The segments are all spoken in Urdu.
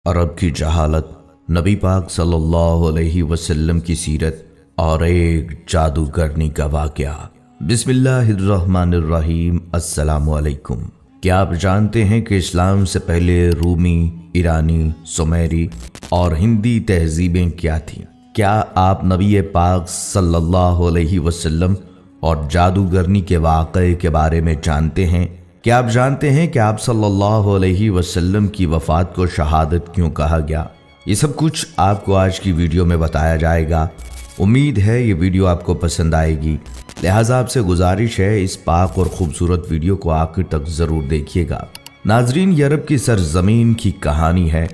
عرب کی جہالت، نبی پاک صلی اللہ علیہ وسلم کی سیرت اور ایک جادوگرنی کا واقعہ۔ بسم اللہ الرحمن الرحیم۔ السلام علیکم۔ کیا آپ جانتے ہیں کہ اسلام سے پہلے رومی، ایرانی، سومیری اور ہندی تہذیبیں کیا تھیں؟ کیا آپ نبی پاک صلی اللہ علیہ وسلم اور جادوگرنی کے واقعے کے بارے میں جانتے ہیں؟ کیا آپ جانتے ہیں کہ آپ صلی اللہ علیہ وسلم کی وفات کو شہادت کیوں کہا گیا؟ یہ سب کچھ آپ کو آج کی ویڈیو میں بتایا جائے گا۔ امید ہے یہ ویڈیو آپ کو پسند آئے گی، لہٰذا آپ سے گزارش ہے اس پاک اور خوبصورت ویڈیو کو آخر تک ضرور دیکھیے گا۔ ناظرین، یہ عرب کی سرزمین کی کہانی ہے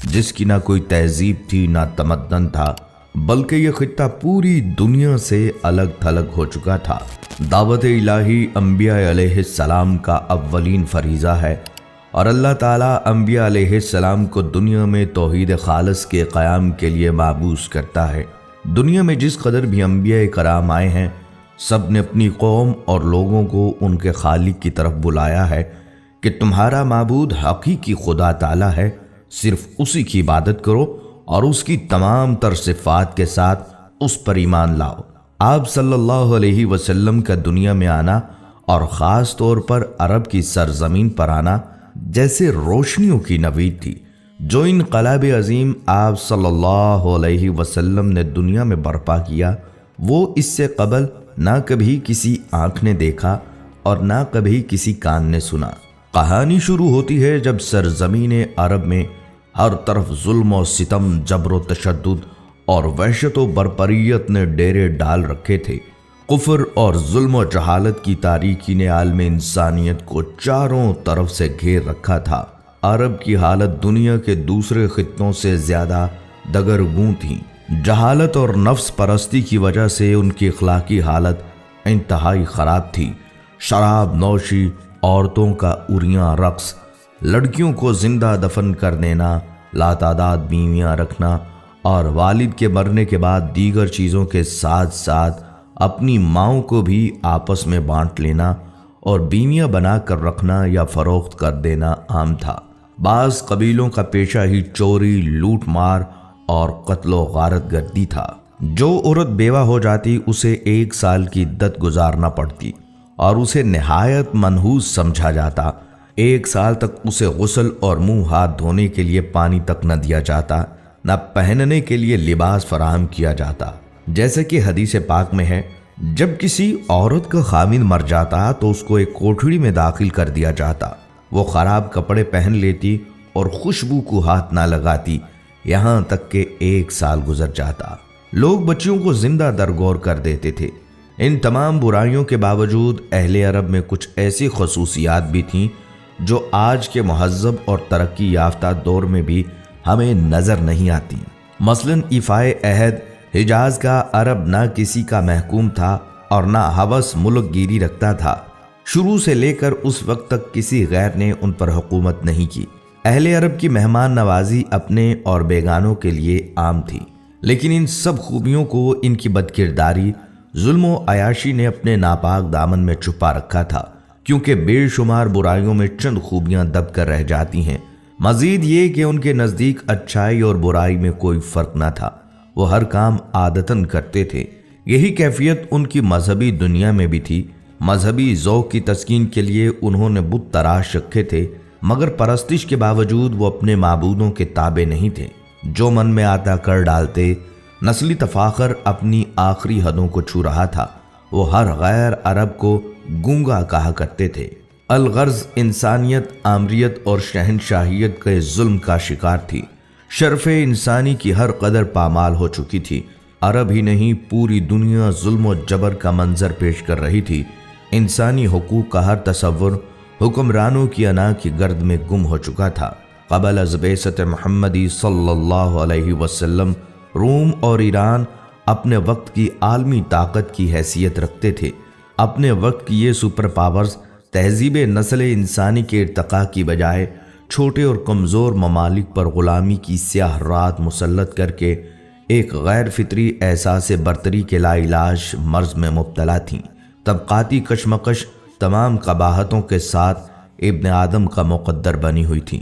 جس کی نہ کوئی تہذیب تھی نہ تمدن تھا، بلکہ یہ خطہ پوری دنیا سے الگ تھلگ ہو چکا تھا۔ دعوت الہی انبیاء علیہ السلام کا اولین فریضہ ہے اور اللہ تعالیٰ انبیاء علیہ السلام کو دنیا میں توحید خالص کے قیام کے لیے مبعوث کرتا ہے۔ دنیا میں جس قدر بھی انبیاء کرام آئے ہیں، سب نے اپنی قوم اور لوگوں کو ان کے خالق کی طرف بلایا ہے کہ تمہارا معبود حقیقی خدا تعالیٰ ہے، صرف اسی کی عبادت کرو اور اس کی تمام تر صفات کے ساتھ اس پر ایمان لاؤ۔ آپ صلی اللہ علیہ وسلم کا دنیا میں آنا اور خاص طور پر عرب کی سرزمین پر آنا جیسے روشنیوں کی نوید تھی۔ جو انقلاب عظیم آپ صلی اللہ علیہ وسلم نے دنیا میں برپا کیا، وہ اس سے قبل نہ کبھی کسی آنکھ نے دیکھا اور نہ کبھی کسی کان نے سنا۔ کہانی شروع ہوتی ہے جب سرزمین عرب میں ہر طرف ظلم و ستم، جبر و تشدد اور وحشت و بربریت نے ڈیرے ڈال رکھے تھے۔ کفر اور ظلم و جہالت کی تاریکی نے عالم انسانیت کو چاروں طرف سے گھیر رکھا تھا۔ عرب کی حالت دنیا کے دوسرے خطوں سے زیادہ دگرگوں تھی۔ جہالت اور نفس پرستی کی وجہ سے ان کی اخلاقی حالت انتہائی خراب تھی۔ شراب نوشی، عورتوں کا عریاں رقص، لڑکیوں کو زندہ دفن کر دینا، لاتعداد بیویاں رکھنا اور والد کے مرنے کے بعد دیگر چیزوں کے ساتھ ساتھ اپنی ماؤں کو بھی آپس میں بانٹ لینا اور بیویاں بنا کر رکھنا یا فروخت کر دینا عام تھا۔ بعض قبیلوں کا پیشہ ہی چوری، لوٹ مار اور قتل و غارت گردی تھا۔ جو عورت بیوہ ہو جاتی اسے 1 سال کی عدت گزارنا پڑتی اور اسے نہایت منحوس سمجھا جاتا۔ 1 سال تک اسے غسل اور منہ ہاتھ دھونے کے لیے پانی تک نہ دیا جاتا، نہ پہننے کے لیے لباس فراہم کیا جاتا۔ جیسے کہ حدیث پاک میں ہے، جب کسی عورت کا خاوند مر جاتا تو اس کو ایک کوٹھڑی میں داخل کر دیا جاتا۔ وہ خراب کپڑے پہن لیتی اور خوشبو کو ہاتھ نہ لگاتی، یہاں تک کہ 1 سال گزر جاتا۔ لوگ بچیوں کو زندہ درگور کر دیتے تھے۔ ان تمام برائیوں کے باوجود اہل عرب میں کچھ ایسی خصوصیات بھی تھیں جو آج کے مہذب اور ترقی یافتہ دور میں بھی ہمیں نظر نہیں آتی۔ مثلاً ایفائے عہد۔ حجاز کا عرب نہ کسی کا محکوم تھا اور نہ ہوس ملک گیری رکھتا تھا۔ شروع سے لے کر اس وقت تک کسی غیر نے ان پر حکومت نہیں کی۔ اہل عرب کی مہمان نوازی اپنے اور بیگانوں کے لیے عام تھی، لیکن ان سب خوبیوں کو ان کی بدکرداری، ظلم و عیاشی نے اپنے ناپاک دامن میں چھپا رکھا تھا، کیونکہ بے شمار برائیوں میں چند خوبیاں دب کر رہ جاتی ہیں۔ مزید یہ کہ ان کے نزدیک اچھائی اور برائی میں کوئی فرق نہ تھا، وہ ہر کام عادتاً کرتے تھے۔ یہی کیفیت ان کی مذہبی دنیا میں بھی تھی۔ مذہبی ذوق کی تسکین کے لیے انہوں نے بت تراش رکھے تھے، مگر پرستش کے باوجود وہ اپنے معبودوں کے تابع نہیں تھے۔ جو من میں آتا کر ڈالتے۔ نسلی تفاخر اپنی آخری حدوں کو چھو رہا تھا۔ وہ ہر غیر عرب کو گونگا کہا کرتے تھے۔ الغرض انسانیت، آمریت اور شہنشاہیت کے ظلم کا شکار تھی۔ شرف انسانی کی ہر قدر پامال ہو چکی تھی۔ عرب ہی نہیں، پوری دنیا ظلم و جبر کا منظر پیش کر رہی تھی۔ انسانی حقوق کا ہر تصور حکمرانوں کی انا کی گرد میں گم ہو چکا تھا۔ قبل از بعثت محمدی صلی اللہ علیہ وسلم روم اور ایران اپنے وقت کی عالمی طاقت کی حیثیت رکھتے تھے۔ اپنے وقت کی یہ سپر پاورز تہذیب نسل انسانی کے ارتقاء کی بجائے چھوٹے اور کمزور ممالک پر غلامی کی سیاہ رات مسلط کر کے ایک غیر فطری احساس برتری کے لا علاج مرض میں مبتلا تھیں۔ طبقاتی کشمکش تمام قباحتوں کے ساتھ ابن آدم کا مقدر بنی ہوئی تھی۔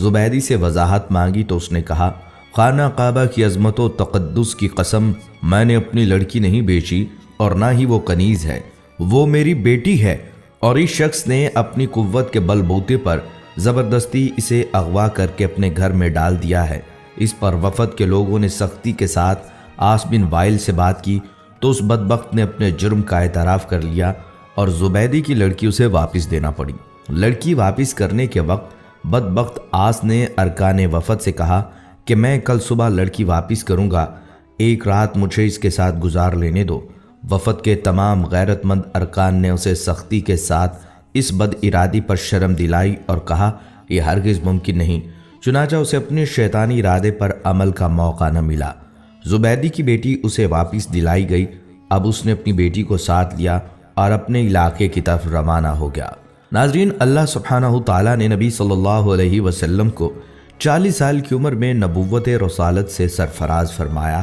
زبیدی سے وضاحت مانگی تو اس نے کہا، خانہ کعبہ کی عظمت و تقدس کی قسم، میں نے اپنی لڑکی نہیں بیچی اور نہ ہی وہ کنیز ہے، وہ میری بیٹی ہے، اور اس شخص نے اپنی قوت کے بل بوتے پر زبردستی اسے اغوا کر کے اپنے گھر میں ڈال دیا ہے۔ اس پر وفد کے لوگوں نے سختی کے ساتھ عاص بن وائل سے بات کی تو اس بدبخت نے اپنے جرم کا اعتراف کر لیا اور زبیدی کی لڑکی اسے واپس دینا پڑی۔ لڑکی واپس کرنے کے وقت بدبخت عاص نے ارکان وفد سے کہا کہ میں کل صبح لڑکی واپس کروں گا، ایک رات مجھے اس کے ساتھ گزار لینے دو۔ وفد کے تمام غیرت مند ارکان نے اسے سختی کے ساتھ اس بد ارادی پر شرم دلائی اور کہا یہ ہرگز ممکن نہیں، چنانچہ اسے اپنے شیطانی ارادے پر عمل کا موقع نہ ملا۔ زبیدی کی بیٹی اسے واپس دلائی گئی۔ اب اس نے اپنی بیٹی کو ساتھ لیا اور اپنے علاقے کی طرف روانہ ہو گیا۔ ناظرین، اللہ سبحانہ تعالیٰ نے نبی صلی اللہ علیہ وسلم کو 40 سال کی عمر میں نبوت رسالت سے سرفراز فرمایا۔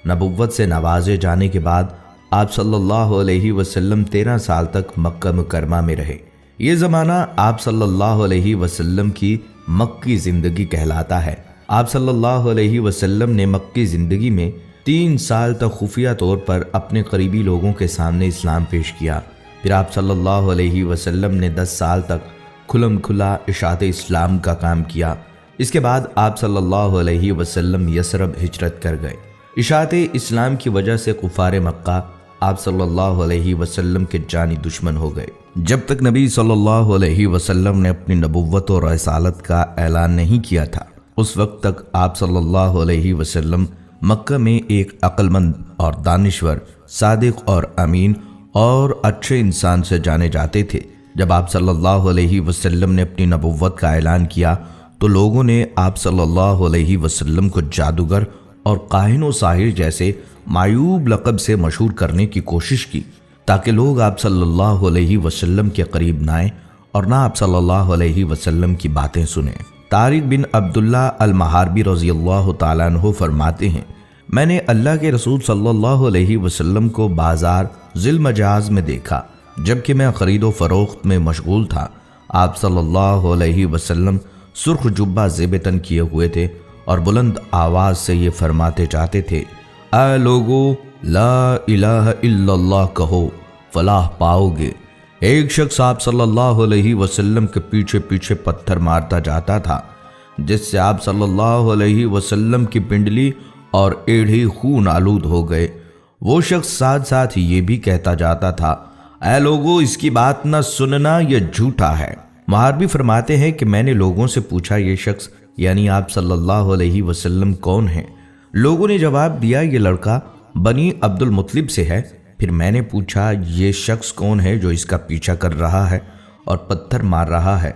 نبوت سے نوازے جانے کے بعد آپ صلی اللہ علیہ وسلم 13 سال تک مکہ مکرمہ میں رہے۔ یہ زمانہ آپ صلی اللہ علیہ وسلم کی مکی زندگی کہلاتا ہے۔ آپ صلی اللہ علیہ وسلم نے مکی زندگی میں 3 سال تک خفیہ طور پر اپنے قریبی لوگوں کے سامنے اسلام پیش کیا۔ پھر آپ صلی اللہ علیہ وسلم نے 10 سال تک کھلم کھلا اشاعت اسلام کا کام کیا۔ اس کے بعد آپ صلی اللہ علیہ وسلم یثرب ہجرت کر گئے۔ اشاعت اسلام کی وجہ سے کفار مکہ آپ صلی اللہ علیہ وسلم کے جانی دشمن ہو گئے۔ جب تک نبی صلی اللہ علیہ وسلم نے اپنی نبوت اور رسالت کا اعلان نہیں کیا تھا، اس وقت تک آپ صلی اللہ علیہ وسلم مکہ میں ایک عقل مند اور دانشور، صادق اور امین اور اچھے انسان سے جانے جاتے تھے۔ جب آپ صلی اللہ علیہ وسلم نے اپنی نبوت کا اعلان کیا تو لوگوں نے آپ صلی اللہ علیہ وسلم کو جادوگر اور کاہن و ساحر جیسے معیوب لقب سے مشہور کرنے کی کوشش کی تاکہ لوگ آپ صلی اللہ علیہ وسلم کے قریب نہ آئیں اور نہ آپ صلی اللہ علیہ وسلم کی باتیں سنیں۔ طارق بن عبداللہ المحاربی رضی اللہ تعالیٰ عنہ فرماتے ہیں، میں نے اللہ کے رسول صلی اللہ علیہ وسلم کو بازار ذی المجاز میں دیکھا جبکہ میں خرید و فروخت میں مشغول تھا۔ آپ صلی اللہ علیہ وسلم سرخ جبہ زیب تن کیے ہوئے تھے اور بلند آواز سے یہ فرماتے جاتے تھے، اے لوگو لا الہ الا اللہ کہو فلاح پاؤ گے۔ ایک شخص آپ صلی اللہ علیہ وسلم کے پیچھے پیچھے پتھر مارتا جاتا تھا جس سے آپ صلی اللہ علیہ وسلم کی پنڈلی اور ایڑھی خون آلود ہو گئے۔ وہ شخص ساتھ ساتھ یہ بھی کہتا جاتا تھا، اے لوگو اس کی بات نہ سننا، یہ جھوٹا ہے۔ محاربی فرماتے ہیں کہ میں نے لوگوں سے پوچھا یہ شخص یعنی آپ صلی اللہ علیہ وسلم کون ہیں؟ لوگوں نے جواب دیا یہ لڑکا بنی عبد المطلب سے ہے۔ پھر میں نے پوچھا یہ شخص کون ہے جو اس کا پیچھا کر رہا ہے اور پتھر مار رہا ہے؟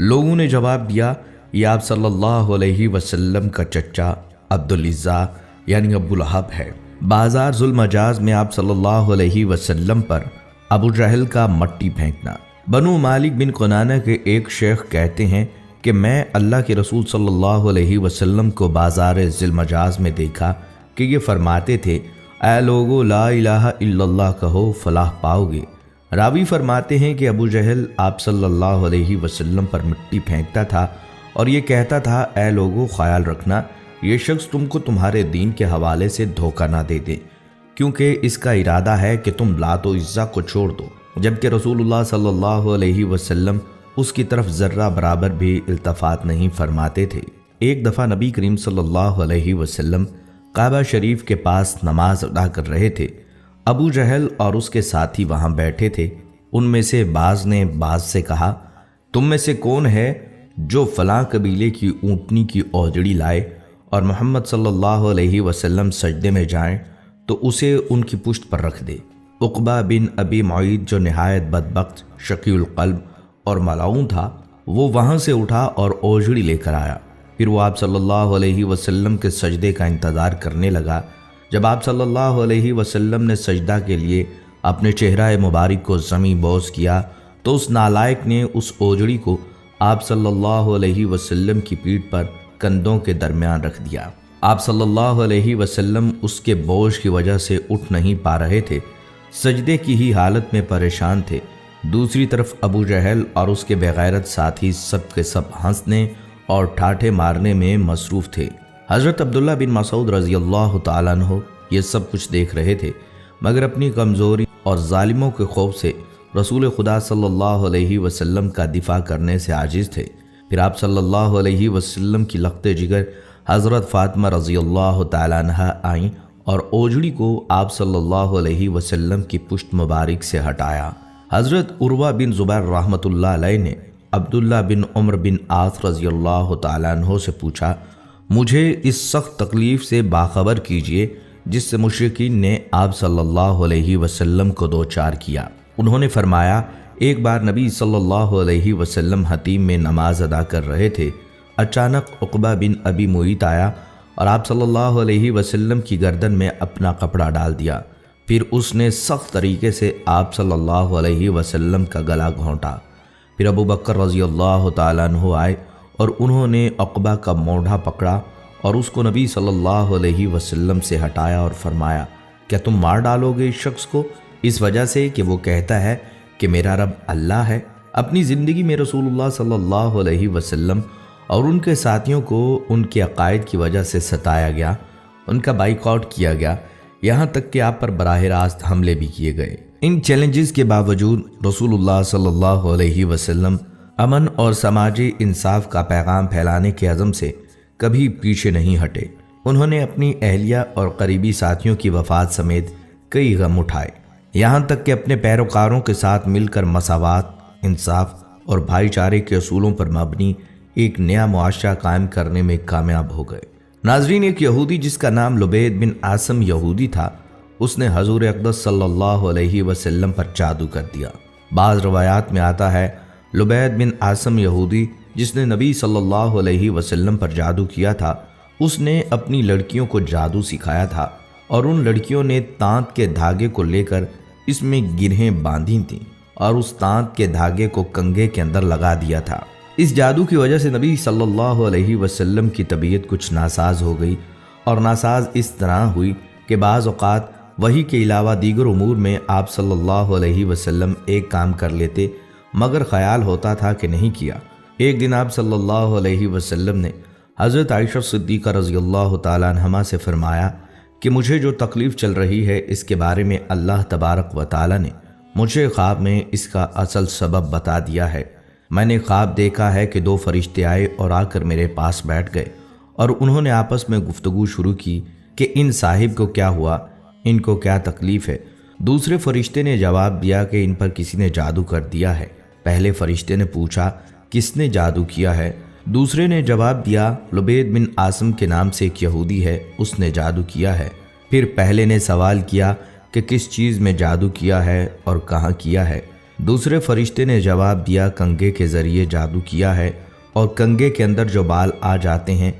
لوگوں نے جواب دیا یہ آپ صلی اللہ علیہ وسلم کا چچا عبدالعزیٰ یعنی ابو لہب ہے۔ بازار ذی المجاز میں آپ صلی اللہ علیہ وسلم پر ابو جہل کا مٹی پھینکنا۔ بنو مالک بن کنانہ کے ایک شیخ کہتے ہیں کہ میں اللہ کے رسول صلی اللہ علیہ وسلم کو بازار ذی المجاز میں دیکھا کہ یہ فرماتے تھے، اے لوگو لا الہ الا اللہ کہو فلاح پاؤ گے۔ راوی فرماتے ہیں کہ ابو جہل آپ صلی اللہ علیہ وسلم پر مٹی پھینکتا تھا اور یہ کہتا تھا، اے لوگو خیال رکھنا یہ شخص تم کو تمہارے دین کے حوالے سے دھوکہ نہ دے دے، کیونکہ اس کا ارادہ ہے کہ تم لات و عزا کو چھوڑ دو، جبکہ رسول اللہ صلی اللہ علیہ وسلم اس کی طرف ذرہ برابر بھی التفات نہیں فرماتے تھے۔ ایک دفعہ نبی کریم صلی اللہ علیہ وسلم کعبہ شریف کے پاس نماز ادا کر رہے تھے۔ ابو جہل اور اس کے ساتھی وہاں بیٹھے تھے۔ ان میں سے بعض نے بعض سے کہا، تم میں سے کون ہے جو فلاں قبیلے کی اونٹنی کی اوجڑی لائے اور محمد صلی اللہ علیہ وسلم سجدے میں جائیں تو اسے ان کی پشت پر رکھ دے۔ عقبہ بن ابی معیط جو نہایت بدبخت، شقی القلب اور ملعون تھا، وہ وہاں سے اٹھا اور اوجڑی لے کر آیا۔ پھر وہ آپ صلی اللہ علیہ وسلم کے سجدے کا انتظار کرنے لگا۔ جب آپ صلی اللہ علیہ وسلم نے سجدہ کے لیے اپنے چہرہ مبارک کو زمین بوس کیا تو اس نالائق نے اس اوجڑی کو آپ صلی اللہ علیہ وسلم کی پیٹھ پر کندھوں کے درمیان رکھ دیا۔ آپ صلی اللہ علیہ وسلم اس کے بوجھ کی وجہ سے اٹھ نہیں پا رہے تھے، سجدے کی ہی حالت میں پریشان تھے۔ دوسری طرف ابو جہل اور اس کے بے غیرت ساتھی سب کے سب ہنسنے اور ٹھاٹھے مارنے میں مصروف تھے۔ حضرت عبداللہ بن مسعود رضی اللہ تعالیٰ عنہ یہ سب کچھ دیکھ رہے تھے، مگر اپنی کمزوری اور ظالموں کے خوف سے رسول خدا صلی اللہ علیہ وسلم کا دفاع کرنے سے عاجز تھے۔ پھر آپ صلی اللہ علیہ وسلم کی لخت جگر حضرت فاطمہ رضی اللہ تعالیٰ عنہ آئیں اور اوجڑی کو آپ صلی اللہ علیہ وسلم کی پشت مبارک سے ہٹایا۔ حضرت عروہ بن زبیر رحمۃ اللہ علیہ نے عبداللہ بن عمر بن عاص رضی اللہ تعالیٰ عنہ سے پوچھا، مجھے اس سخت تکلیف سے باخبر کیجئے جس سے مشرکین نے آپ صلی اللہ علیہ وسلم کو دوچار کیا۔ انہوں نے فرمایا، ایک بار نبی صلی اللہ علیہ وسلم حتیم میں نماز ادا کر رہے تھے، اچانک عقبہ بن ابی معیط آیا اور آپ صلی اللہ علیہ وسلم کی گردن میں اپنا کپڑا ڈال دیا۔ پھر اس نے سخت طریقے سے آپ صلی اللہ علیہ وسلم کا گلا گھونٹا۔ پھر ابو بکر رضی اللہ تعالیٰ عنہ آئے اور انہوں نے عقبہ کا موڈھا پکڑا اور اس کو نبی صلی اللہ علیہ وسلم سے ہٹایا اور فرمایا، کیا تم مار ڈالو گے اس شخص کو اس وجہ سے کہ وہ کہتا ہے کہ میرا رب اللہ ہے؟ اپنی زندگی میں رسول اللہ صلی اللہ علیہ وسلم اور ان کے ساتھیوں کو ان کے عقائد کی وجہ سے ستایا گیا، ان کا بائیکاٹ کیا گیا، یہاں تک کہ آپ پر براہ راست حملے بھی کیے گئے۔ ان چیلنجز کے باوجود رسول اللہ صلی اللہ علیہ وسلم امن اور سماجی انصاف کا پیغام پھیلانے کے عزم سے کبھی پیچھے نہیں ہٹے۔ انہوں نے اپنی اہلیہ اور قریبی ساتھیوں کی وفات سمیت کئی غم اٹھائے، یہاں تک کہ اپنے پیروکاروں کے ساتھ مل کر مساوات، انصاف اور بھائی چارے کے اصولوں پر مبنی ایک نیا معاشرہ قائم کرنے میں کامیاب ہو گئے۔ ناظرین، ایک یہودی جس کا نام لبید بن عاصم یہودی تھا، اس نے حضور اقدس صلی اللہ علیہ وسلم پر جادو کر دیا۔ بعض روایات میں آتا ہے لبید بن عاصم یہودی جس نے نبی صلی اللہ علیہ وسلم پر جادو کیا تھا، اس نے اپنی لڑکیوں کو جادو سکھایا تھا اور ان لڑکیوں نے تانت کے دھاگے کو لے کر اس میں گرہیں باندھی تھیں اور اس تانت کے دھاگے کو کنگھے کے اندر لگا دیا تھا۔ اس جادو کی وجہ سے نبی صلی اللہ علیہ وسلم کی طبیعت کچھ ناساز ہو گئی، اور ناساز اس طرح ہوئی کہ بعض اوقات وحی کے علاوہ دیگر امور میں آپ صلی اللہ علیہ وسلم ایک کام کر لیتے مگر خیال ہوتا تھا کہ نہیں کیا۔ ایک دن آپ صلی اللہ علیہ وسلم نے حضرت عائشہ صدیقہ رضی اللہ تعالیٰ عنہما سے فرمایا کہ مجھے جو تکلیف چل رہی ہے اس کے بارے میں اللہ تبارک و تعالیٰ نے مجھے خواب میں اس کا اصل سبب بتا دیا ہے۔ میں نے خواب دیکھا ہے کہ دو فرشتے آئے اور آ کر میرے پاس بیٹھ گئے اور انہوں نے آپس میں گفتگو شروع کی کہ ان صاحب کو کیا ہوا، ان کو کیا تکلیف ہے۔ دوسرے فرشتے نے جواب دیا کہ ان پر کسی نے جادو کر دیا ہے۔ پہلے فرشتے نے پوچھا کس نے جادو کیا ہے؟ دوسرے نے جواب دیا لبید بن عاصم کے نام سے ایک یہودی ہے، اس نے جادو کیا ہے۔ پھر پہلے نے سوال کیا کہ کس چیز میں جادو کیا ہے اور کہاں کیا ہے؟ دوسرے فرشتے نے جواب دیا کنگھے کے ذریعے جادو کیا ہے اور کنگھے کے اندر جو بال آ جاتے ہیں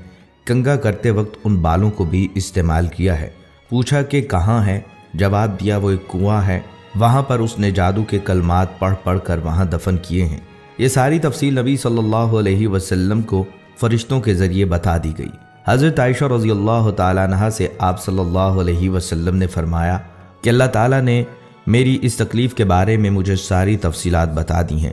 کنگھا کرتے وقت ان بالوں کو بھی استعمال کیا ہے۔ پوچھا کہ کہاں ہے؟ جواب دیا وہ ایک کنواں ہے، وہاں پر اس نے جادو کے کلمات پڑھ پڑھ کر وہاں دفن کیے ہیں۔ یہ ساری تفصیل نبی صلی اللہ علیہ وسلم کو فرشتوں کے ذریعے بتا دی گئی۔ حضرت عائشہ رضی اللہ تعالیٰ عنہا سے آپ صلی اللہ علیہ وسلم نے فرمایا کہ اللہ تعالیٰ نے میری اس تکلیف کے بارے میں مجھے ساری تفصیلات بتا دی ہیں۔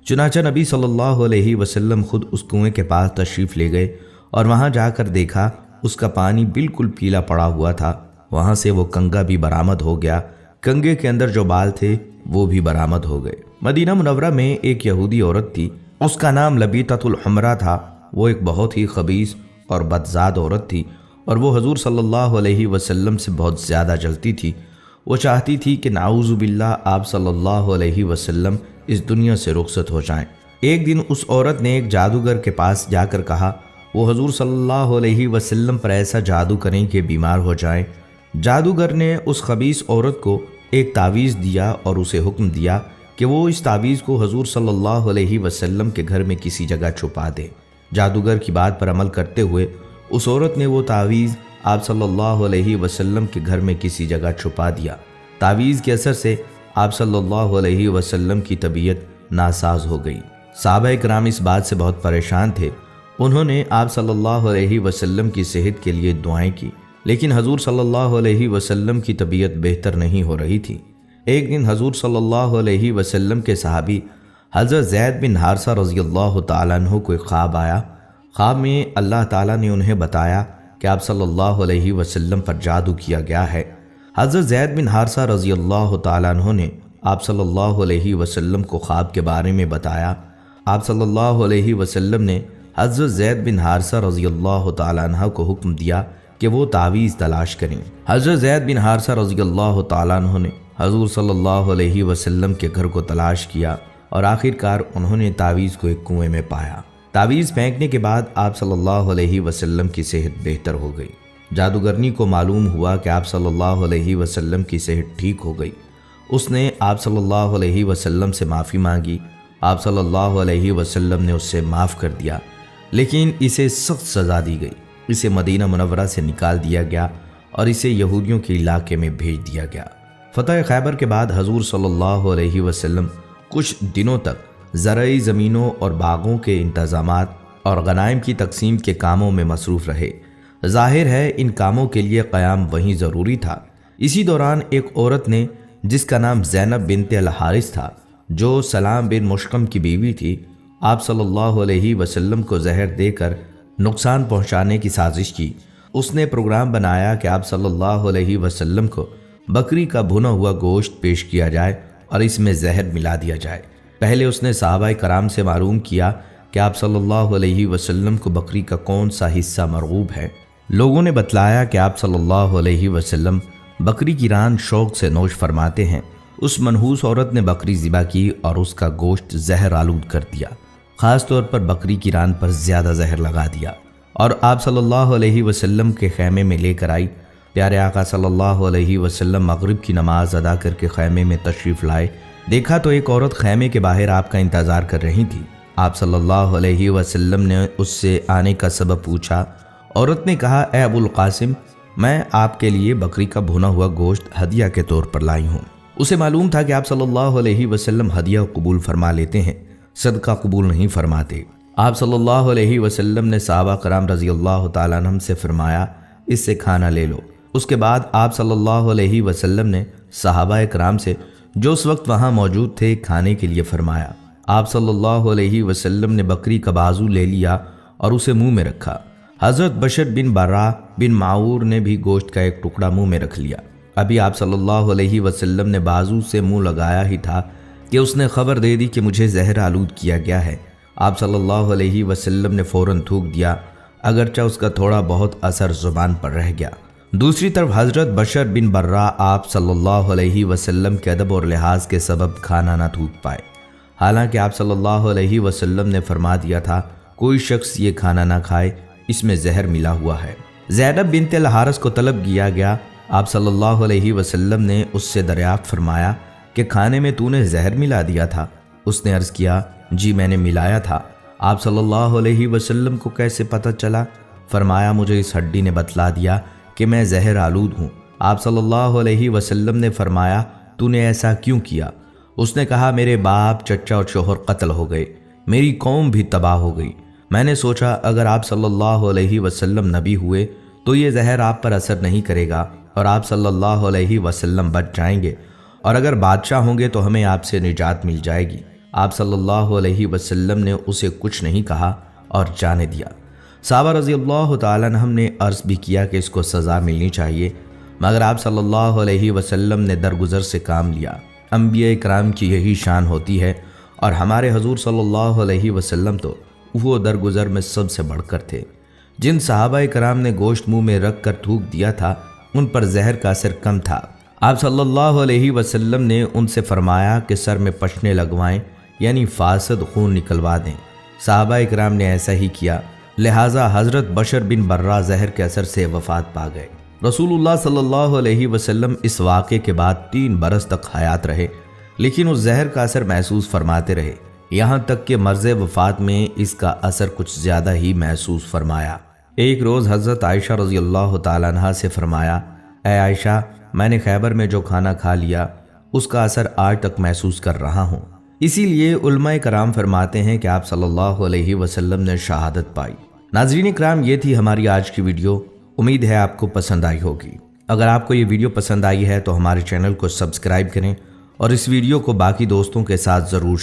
چنانچہ نبی صلی اللہ علیہ وسلم خود اس کنویں کے پاس تشریف لے گئے اور وہاں جا کر دیکھا اس کا پانی بالکل پیلا پڑا ہوا تھا۔ وہاں سے وہ کنگھا بھی برآمد ہو گیا، کنگھے کے اندر جو بال تھے وہ بھی برآمد ہو گئے۔ مدینہ منورہ میں ایک یہودی عورت تھی، اس کا نام لبیطۃ الحمرا تھا۔ وہ ایک بہت ہی خبیث اور بدذات عورت تھی اور وہ حضور صلی اللہ علیہ وسلم سے بہت زیادہ جلتی تھی۔ وہ چاہتی تھی کہ نعوذ باللہ آپ صلی اللہ علیہ وسلم اس دنیا سے رخصت ہو جائیں۔ ایک دن اس عورت نے ایک جادوگر کے پاس جا کر کہا وہ حضور صلی اللہ علیہ وسلم پر ایسا جادو کریں کہ بیمار ہو جائیں۔ جادوگر نے اس خبیث عورت کو ایک تعویذ دیا اور اسے حکم دیا کہ وہ اس تعویذ کو حضور صلی اللہ علیہ وسلم کے گھر میں کسی جگہ چھپا دے۔ جادوگر کی بات پر عمل کرتے ہوئے اس عورت نے وہ تعویذ آپ صلی اللہ علیہ وسلم کے گھر میں کسی جگہ چھپا دیا۔ تعویذ کے اثر سے آپ صلی اللہ علیہ وسلم کی طبیعت ناساز ہو گئی۔ صحابہ کرام اس بات سے بہت پریشان تھے۔ انہوں نے آپ صلی اللہ علیہ وسلم کی صحت کے لیے دعائیں کی، لیکن حضور صلی اللہ علیہ وسلم کی طبیعت بہتر نہیں ہو رہی تھی۔ ایک دن حضور صلی اللہ علیہ وسلم کے صحابی حضرت زید بن حارثہ رضی اللہ تعالیٰ عنہ کو ایک خواب آیا۔ خواب میں اللہ تعالیٰ نے انہیں بتایا کہ آپ صلی اللہ علیہ وسلم پر جادو کیا گیا ہے۔ حضرت زید بن حارثہ رضی اللہ تعالیٰ عنہ نے آپ صلی اللہ علیہ وسلم کو خواب کے بارے میں بتایا۔ آپ صلی اللہ علیہ وسلم نے حضرت زید بن حارثہ رضی اللہ تعالیٰ عنہ کو حکم دیا کہ وہ تعویذ تلاش کریں۔ حضرت زید بن حارثہ رضی اللہ تعالیٰ عنہ نے حضور صلی اللہ علیہ وسلم کے گھر کو تلاش کیا اور آخرکار انہوں نے تعویذ کو ایک کنویں میں پایا۔ تعویذ پھینکنے کے بعد آپ صلی اللہ علیہ وسلم کی صحت بہتر ہو گئی۔ جادوگرنی کو معلوم ہوا کہ آپ صلی اللہ علیہ وسلم کی صحت ٹھیک ہو گئی۔ اس نے آپ صلی اللہ علیہ وسلم سے معافی مانگی۔ آپ صلی اللہ علیہ وسلم نے اس سے معاف کر دیا، لیکن اسے سخت سزا دی گئی۔ اسے مدینہ منورہ سے نکال دیا گیا اور اسے یہودیوں کے علاقے میں بھیج دیا گیا۔ فتح خیبر کے بعد حضور صلی اللہ علیہ وسلم کچھ دنوں تک زرعی زمینوں اور باغوں کے انتظامات اور غنائم کی تقسیم کے کاموں میں مصروف رہے۔ ظاہر ہے ان کاموں کے لیے قیام وہیں ضروری تھا۔ اسی دوران ایک عورت نے جس کا نام زینب بنت الحارث تھا، جو سلام بن مشکم کی بیوی تھی، آپ صلی اللہ علیہ وسلم کو زہر دے کر نقصان پہنچانے کی سازش کی۔ اس نے پروگرام بنایا کہ آپ صلی اللہ علیہ وسلم کو بکری کا بھنا ہوا گوشت پیش کیا جائے اور اس میں زہر ملا دیا جائے۔ پہلے اس نے صحابہ کرام سے معلوم کیا کہ آپ صلی اللہ علیہ وسلم کو بکری کا کون سا حصہ مرغوب ہے۔ لوگوں نے بتلایا کہ آپ صلی اللہ علیہ وسلم بکری کی ران شوق سے نوش فرماتے ہیں۔ اس منحوس عورت نے بکری ذبح کی اور اس کا گوشت زہر آلود کر دیا، خاص طور پر بکری کی ران پر زیادہ زہر لگا دیا، اور آپ صلی اللہ علیہ وسلم کے خیمے میں لے کر آئی۔ پیارے آقا صلی اللہ علیہ وسلم مغرب کی نماز ادا کر کے خیمے میں تشریف لائے۔ دیکھا تو ایک عورت خیمے کے باہر آپ کا انتظار کر رہی تھی۔ آپ صلی اللہ علیہ وسلم نے اس سے آنے کا سبب پوچھا۔ عورت نے کہا، اے ابو القاسم، میں آپ کے لیے بکری کا بھنا ہوا گوشت ہدیہ کے طور پر لائی ہوں۔ اسے معلوم تھا کہ آپ صلی اللہ علیہ وسلم ہدیہ قبول فرما لیتے ہیں، صدقہ قبول نہیں فرماتے۔ آپ صلی اللہ علیہ وسلم نے صحابہ کرام رضی اللہ تعالیٰ عنہم سے فرمایا، اس سے کھانا لے لو۔ اس کے بعد آپ صلی اللہ علیہ وسلم نے صحابہ کرام سے جو اس وقت وہاں موجود تھے کھانے کے لیے فرمایا۔ آپ صلی اللہ علیہ وسلم نے بکری کا بازو لے لیا اور اسے منہ میں رکھا۔ حضرت بشر بن برا بن معور نے بھی گوشت کا ایک ٹکڑا منہ میں رکھ لیا۔ ابھی آپ صلی اللہ علیہ وسلم نے بازو سے منہ لگایا ہی تھا کہ اس نے خبر دے دی کہ مجھے زہر آلود کیا گیا ہے۔ آپ صلی اللہ علیہ وسلم نے فوراً تھوک دیا، اگرچہ اس کا تھوڑا بہت اثر زبان پر رہ گیا۔ دوسری طرف حضرت بشر بن برا آپ صلی اللہ علیہ وسلم کے ادب اور لحاظ کے سبب کھانا نہ تھوک پائے، حالانکہ آپ صلی اللہ علیہ وسلم نے فرما دیا تھا کوئی شخص یہ کھانا نہ کھائے، اس میں زہر ملا ہوا ہے۔ زینب بنت الحارث کو طلب کیا گیا۔ آپ صلی اللہ علیہ وسلم نے اس سے دریافت فرمایا کہ کھانے میں تو نے زہر ملا دیا تھا؟ اس نے عرض کیا، جی میں نے ملایا تھا۔ آپ صلی اللہ علیہ وسلم کو کیسے پتہ چلا؟ فرمایا، مجھے اس ہڈی نے بتلا دیا کہ میں زہر آلود ہوں۔ آپ صلی اللہ علیہ وسلم نے فرمایا، تو نے ایسا کیوں کیا؟ اس نے کہا، میرے باپ، چچا اور شوہر قتل ہو گئے، میری قوم بھی تباہ ہو گئی۔ میں نے سوچا اگر آپ صلی اللہ علیہ وسلم نبی ہوئے تو یہ زہر آپ پر اثر نہیں کرے گا اور آپ صلی اللہ علیہ وسلم بچ جائیں گے، اور اگر بادشاہ ہوں گے تو ہمیں آپ سے نجات مل جائے گی۔ آپ صلی اللہ علیہ وسلم نے اسے کچھ نہیں کہا اور جانے دیا۔ صحابہ رضی اللہ تعالیٰ عنہم نے عرض بھی کیا کہ اس کو سزا ملنی چاہیے، مگر آپ صلی اللہ علیہ وسلم نے درگزر سے کام لیا۔ انبیاء کرام کی یہی شان ہوتی ہے، اور ہمارے حضور صلی اللہ علیہ وسلم تو وہ درگزر میں سب سے بڑھ کر تھے۔ جن صحابہ کرام نے گوشت منہ میں رکھ کر تھوک دیا تھا ان پر زہر کا اثر کم تھا۔ آپ صلی اللہ علیہ وسلم نے ان سے فرمایا کہ سر میں پشنے لگوائیں، یعنی فاسد خون نکلوا دیں۔ صحابہ کرام نے ایسا ہی کیا، لہٰذا حضرت بشر بن برا زہر کے اثر سے وفات پا گئے۔ رسول اللہ صلی اللہ علیہ وسلم اس واقعے کے بعد 3 برس تک حیات رہے، لیکن اس زہر کا اثر محسوس فرماتے رہے، یہاں تک کہ مرض وفات میں اس کا اثر کچھ زیادہ ہی محسوس فرمایا۔ ایک روز حضرت عائشہ رضی اللہ تعالیٰ عنہا سے فرمایا، اے عائشہ، میں نے خیبر میں جو کھانا کھا لیا اس کا اثر آج تک محسوس کر رہا ہوں۔ اسی لیے علماء کرام فرماتے ہیں کہ آپ صلی اللہ علیہ وسلم نے شہادت پائی۔ ناظرین کرام، یہ تھی ہماری آج کی ویڈیو، امید ہے آپ کو پسند آئی ہوگی۔ اگر آپ کو یہ ویڈیو پسند آئی ہے تو ہمارے چینل کو سبسکرائب کریں اور اس ویڈیو کو باقی دوستوں کے ساتھ ضرور